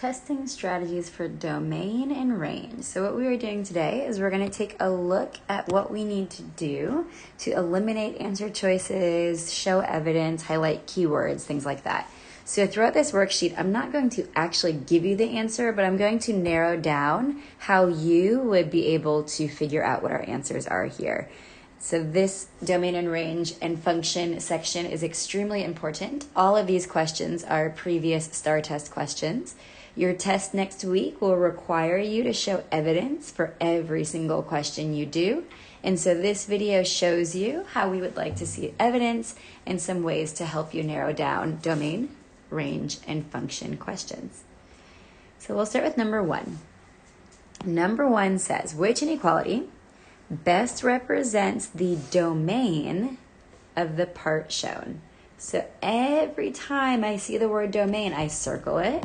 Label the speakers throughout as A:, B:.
A: Testing strategies for domain and range. So what we are doing today is we're going to take a look at what we need to do to eliminate answer choices, show evidence, highlight keywords, things like that. So throughout this worksheet, I'm not going to actually give you the answer, but I'm going to narrow down how you would be able to figure out what our answers are here. So this domain and range and function section is extremely important. All of these questions are previous STAR test questions. Your test next week will require you to show evidence for every single question you do. And so this video shows you how we would like to see evidence and some ways to help you narrow down domain, range, and function questions. So we'll start with number one. Number one says, which inequality best represents the domain of the part shown? So every time I see the word domain, I circle it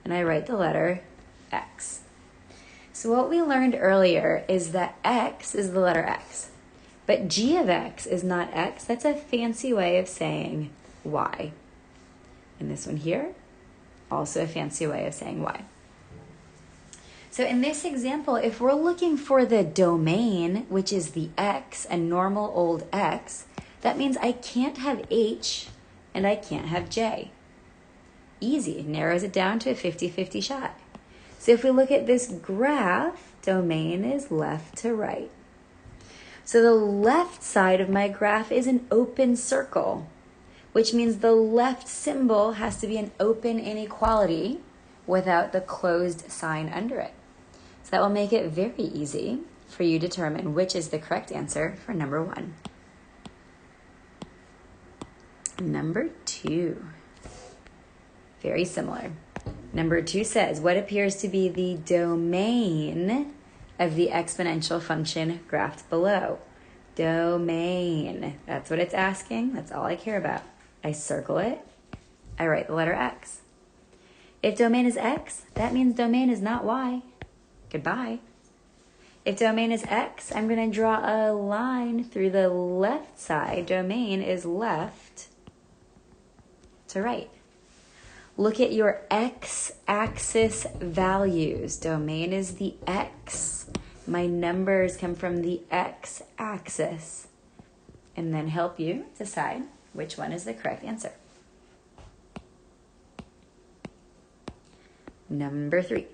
A: and I write the letter X. So what we learned earlier is that X is the letter X, but G of X is not X. That's a fancy way of saying Y. And this one here, also a fancy way of saying Y. So in this example, if we're looking for the domain, which is the X, a normal old X, that means I can't have H and I can't have J. Easy, narrows it down to a 50-50 shot. So if we look at this graph, domain is left to right. So the left side of my graph is an open circle, which means the left symbol has to be an open inequality without the closed sign under it. So that will make it very easy for you to determine which is the correct answer for number one. Number two, very similar. Number two says, what appears to be the domain of the exponential function graphed below? Domain, that's what it's asking. That's all I care about. I circle it, I write the letter X. If domain is X, that means domain is not Y. Goodbye. If domain is X, I'm going to draw a line through the left side. Domain is left to right. Look at your X-axis values. Domain is the X. My numbers come from the X-axis. And then help you decide which one is the correct answer. Number three.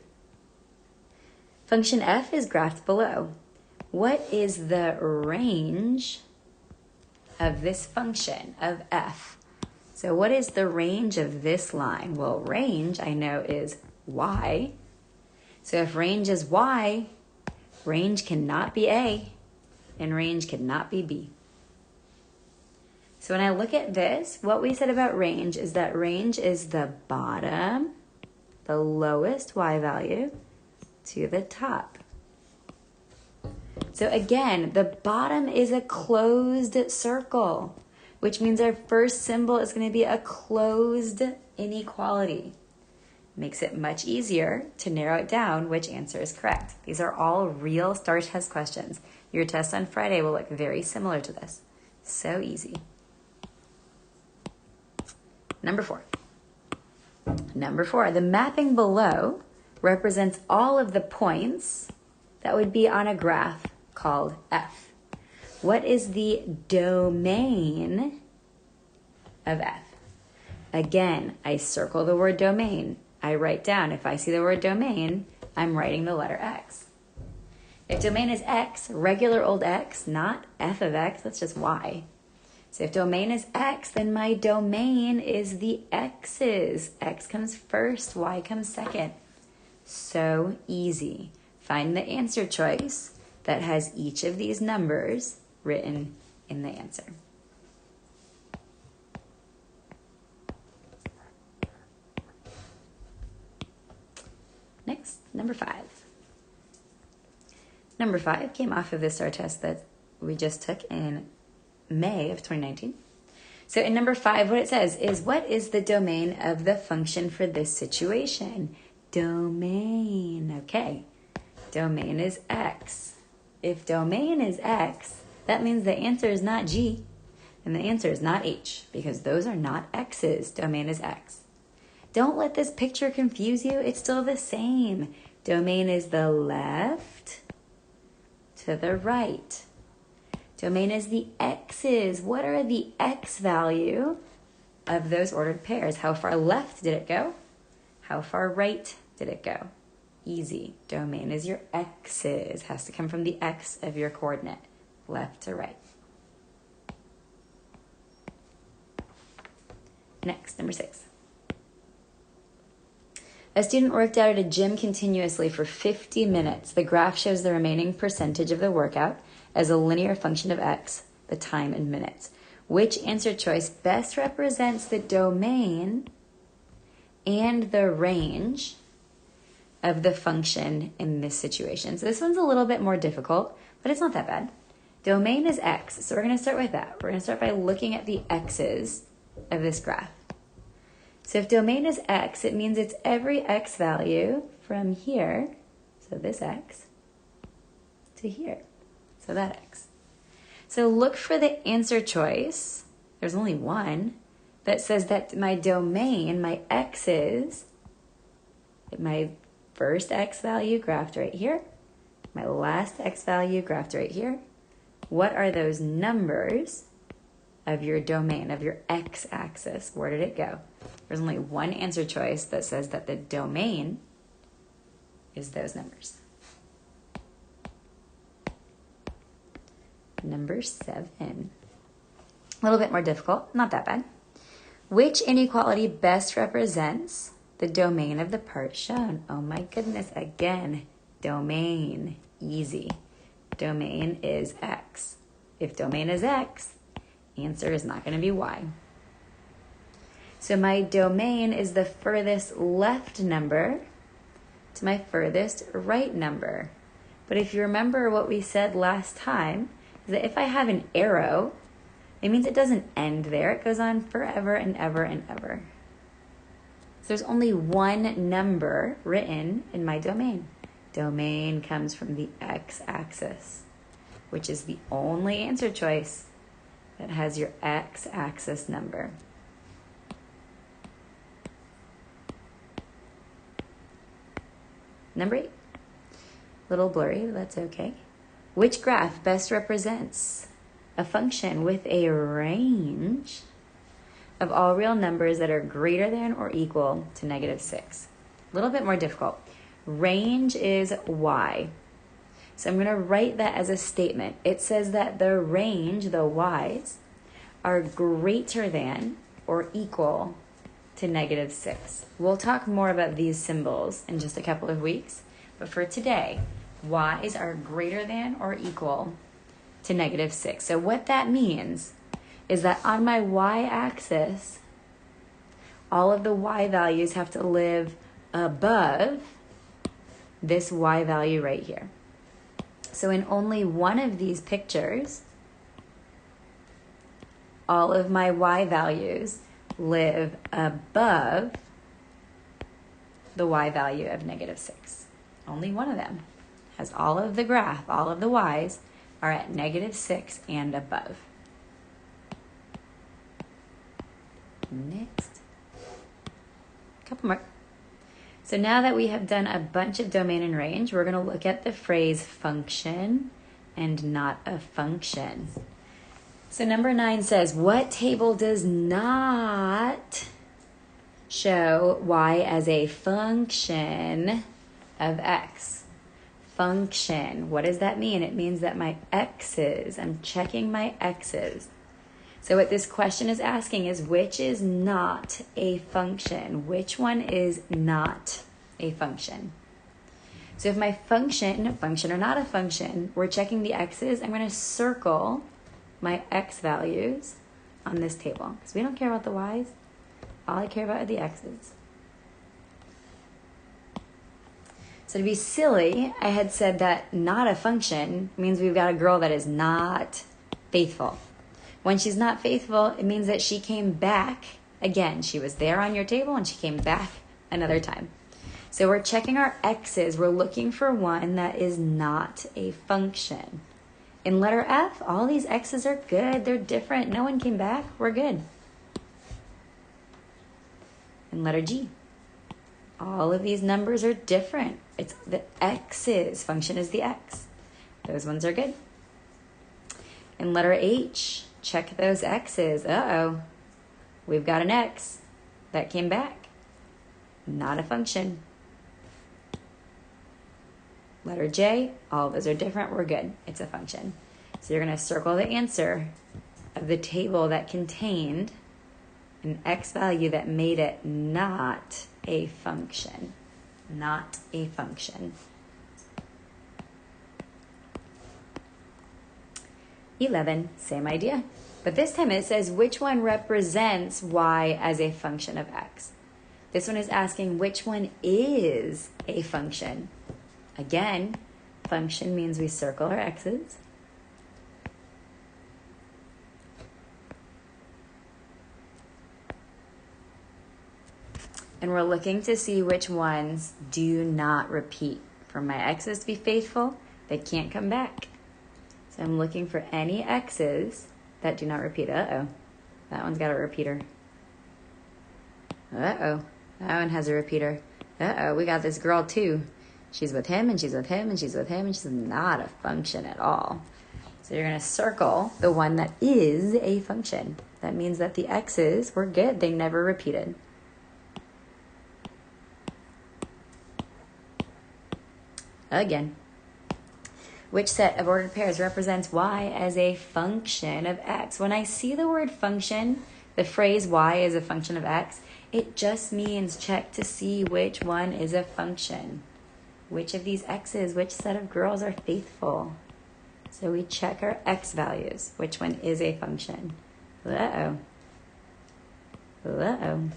A: Function f is graphed below. What is the range of this function of f? So what is the range of this line? Well, range I know is y. So if range is y, range cannot be a, and range cannot be b. So when I look at this, what we said about range is that range is the bottom, the lowest y value, to the top. So again, the bottom is a closed circle, which means our first symbol is going to be a closed inequality. Makes it much easier to narrow it down which answer is correct. These are all real STAR test questions. Your test on Friday will look very similar to this. So easy. Number four. Number four, the mapping below represents all of the points that would be on a graph called F. What is the domain of F? Again, I circle the word domain. I write down, if I see the word domain, I'm writing the letter X. If domain is X, regular old X, not F of X, that's just Y. So if domain is X, then my domain is the X's. X comes first, Y comes second. So easy. Find the answer choice that has each of these numbers written in the answer. Next, number five. Number five came off of the STAR test that we just took in May of 2019. So in number five, what it says is, what is the domain of the function for this situation? Domain. Okay. Domain is X. If domain is X, that means the answer is not G and the answer is not H because those are not X's. Domain is X. Don't let this picture confuse you. It's still the same. Domain is the left to the right. Domain is the x's. What are the x value of those ordered pairs? How far left did it go? How far right did it go? Easy. Domain is your x's. Has to come from the x of your coordinate, left to right. Next, number 6. A student worked out at a gym continuously for 50 minutes. The graph shows the remaining percentage of the workout as a linear function of x, the time in minutes. Which answer choice best represents the domain and the range of the function in this situation? So this one's a little bit more difficult, but it's not that bad. Domain is x, so we're going to start with that. We're going to start by looking at the x's of this graph. So if domain is x, it means it's every x value from here, so this x, to here, so that x. So look for the answer choice, there's only one, that says that my domain, my x's, my first x value graphed right here, my last x value graphed right here. What are those numbers of your domain, of your x-axis? Where did it go? There's only one answer choice that says that the domain is those numbers. Number 7. A little bit more difficult, not that bad. Which inequality best represents the domain of the part shown? Oh my goodness, again, domain, easy. Domain is x. If domain is x, answer is not going to be y. So my domain is the furthest left number to my furthest right number. But if you remember what we said last time, is that if I have an arrow, it means it doesn't end there. It goes on forever and ever and ever. So there's only one number written in my domain. Domain comes from the x-axis, which is the only answer choice that has your x-axis number. Number 8. Little blurry, but that's okay. Which graph best represents a function with a range of all real numbers that are greater than or equal to -6? A little bit more difficult. Range is y. So I'm going to write that as a statement. It says that the range, the y's, are greater than or equal to -6. We'll talk more about these symbols in just a couple of weeks. But for today, y's are greater than or equal to -6. So what that means is that on my y-axis, all of the y values have to live above this y value right here. So in only one of these pictures, all of my y values live above the y value of -6. Only one of them has all of the graph, all of the y's are at -6 and above. Next. A couple more. So now that we have done a bunch of domain and range, we're going to look at the phrase function and not a function. So number 9 says, what table does not show y as a function of x? Function. What does that mean? It means that my x's, I'm checking my x's. So what this question is asking is, which is not a function? Which one is not a function? So if my function or not a function, we're checking the x's, I'm going to circle my x values on this table, because we don't care about the y's. All I care about are the x's. So to be silly, I had said that not a function means we've got a girl that is not faithful. When she's not faithful, it means that she came back again. She was there on your table and she came back another time. So we're checking our x's. We're looking for one that is not a function. In letter F, all these x's are good. They're different. No one came back. We're good. In letter G, All of these numbers are different. It's the x's. Function is the x. Those ones are good. In letter H, check those x's. Uh-oh. We've got an x. That came back. Not a function. Letter J, all of those are different. We're good. It's a function. So you're going to circle the answer of the table that contained an x value that made it not a function. Not a function. 11, same idea. But this time it says which one represents y as a function of x. This one is asking which one is a function. Again, function means we circle our x's. And we're looking to see which ones do not repeat. For my x's to be faithful, they can't come back. So I'm looking for any x's that do not repeat. Uh-oh, that one's got a repeater. Uh-oh, that one has a repeater. Uh-oh, we got this girl too. She's with him, and she's with him, and she's with him, and she's not a function at all. So you're going to circle the one that is a function. That means that the x's were good. They never repeated. Again, which set of ordered pairs represents y as a function of x? When I see the word function, the phrase y is a function of x, it just means check to see which one is a function. Which of these x's, which set of girls are faithful? So we check our x values. Which one is a function? Uh-oh. Uh-oh.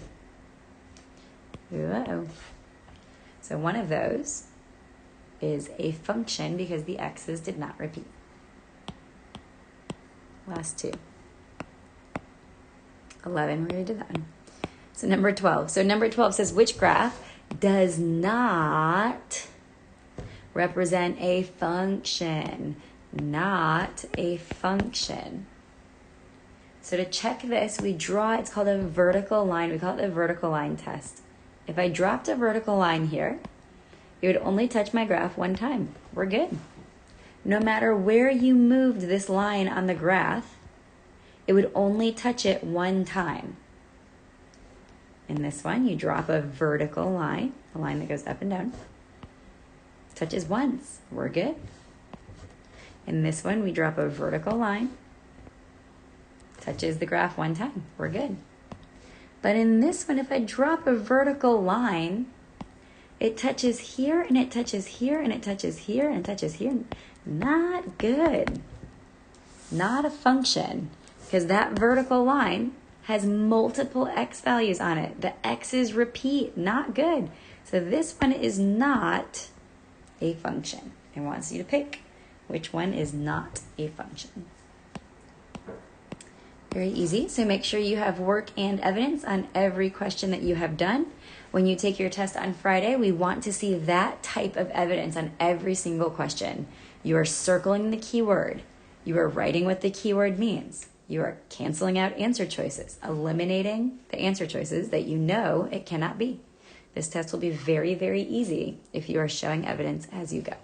A: Uh-oh. So one of those is a function because the x's did not repeat. Last two. 11, we already did that one. So number 12. So number 12 says which graph does not represent a function? Not a function. So to check this, we draw, it's called a vertical line. We call it the vertical line test. If I dropped a vertical line here, it would only touch my graph one time. We're good. No matter where you moved this line on the graph, it would only touch it one time. In this one, you drop a vertical line, a line that goes up and down. Touches once. We're good. In this one, we drop a vertical line. Touches the graph one time. We're good. But in this one, if I drop a vertical line, it touches here, and it touches here, and it touches here, and it touches here. Not good. Not a function, because that vertical line has multiple x values on it. The x's repeat. Not good. So this one is not a function. It wants you to pick which one is not a function. Very easy. So make sure you have work and evidence on every question that you have done. When you take your test on Friday, we want to see that type of evidence on every single question. You are circling the keyword. You are writing what the keyword means. You are canceling out answer choices, eliminating the answer choices that you know it cannot be. This test will be very, very easy if you are showing evidence as you go.